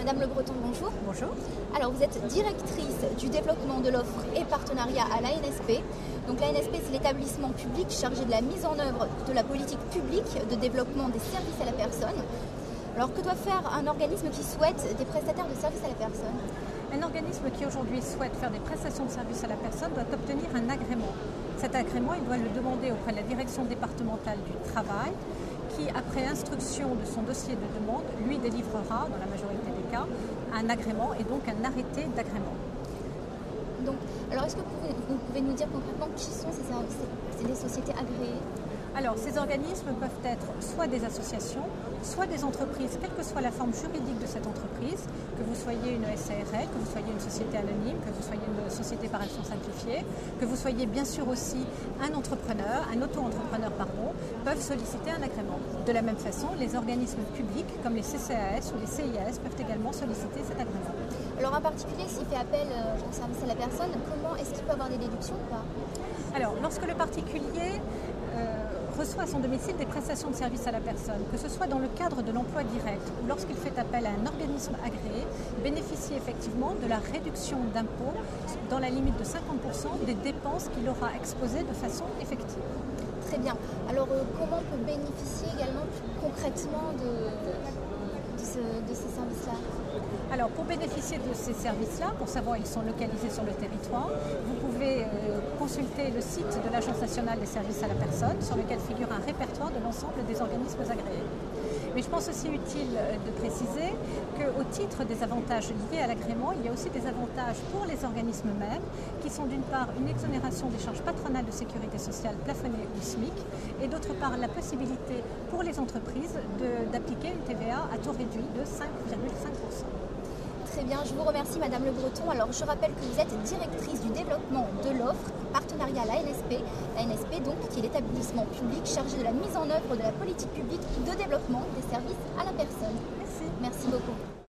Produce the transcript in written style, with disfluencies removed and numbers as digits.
Madame Le Breton, bonjour. Bonjour. Alors vous êtes directrice du développement de l'offre et partenariat à l'ANSP. Donc l'ANSP, c'est l'établissement public chargé de la mise en œuvre de la politique publique de développement des services à la personne. Alors que doit faire un organisme qui souhaite des prestataires de services à la personne? Un organisme qui aujourd'hui souhaite faire des prestations de services à la personne doit obtenir un agrément. Cet agrément, il doit le demander auprès de la direction départementale du travail qui, après instruction de son dossier de demande, lui délivrera, dans la majorité des cas, un agrément et donc un arrêté d'agrément. Donc, alors est-ce que vous pouvez nous dire concrètement qui sont ces des sociétés agréées? Alors, ces organismes peuvent être soit des associations, soit des entreprises, quelle que soit la forme juridique de cette entreprise, que vous soyez une SARL, que vous soyez une société anonyme, que vous soyez une société par action simplifiée, que vous soyez bien sûr aussi un entrepreneur, un auto-entrepreneur, peuvent solliciter un agrément. De la même façon, les organismes publics, comme les CCAS ou les CIAS, peuvent également solliciter cet agrément. Alors, en particulier, s'il fait appel au service à la personne, comment est-ce qu'il peut avoir des déductions ou pas? Alors, lorsque le particulier reçoit à son domicile des prestations de services à la personne, que ce soit dans le cadre de l'emploi direct ou lorsqu'il fait appel à un organisme agréé, bénéficie effectivement de la réduction d'impôt dans la limite de 50% des dépenses qu'il aura exposées de façon effective. Très bien. Alors comment on peut bénéficier également plus concrètement de ces services-là? Alors pour bénéficier de ces services-là, pour savoir où ils sont localisés sur le territoire, vous pouvez consulter le site de l'Agence nationale des services à la personne sur lequel figure un répertoire de l'ensemble des organismes agréés. Mais je pense aussi utile de préciser qu'au titre des avantages liés à l'agrément, il y a aussi des avantages pour les organismes mêmes qui sont d'une part une exonération des charges patronales de sécurité sociale plafonnées au SMIC et d'autre part la possibilité pour les entreprises d'appliquer une TVA à taux réduit de 5,5%. Très bien, je vous remercie Madame Le Breton. Alors je rappelle que vous êtes directrice du développement de l'offre, partenariat à l'ANSP donc qui est l'établissement public chargé de la mise en œuvre de la politique publique de développement des services à la personne. Merci. Merci beaucoup.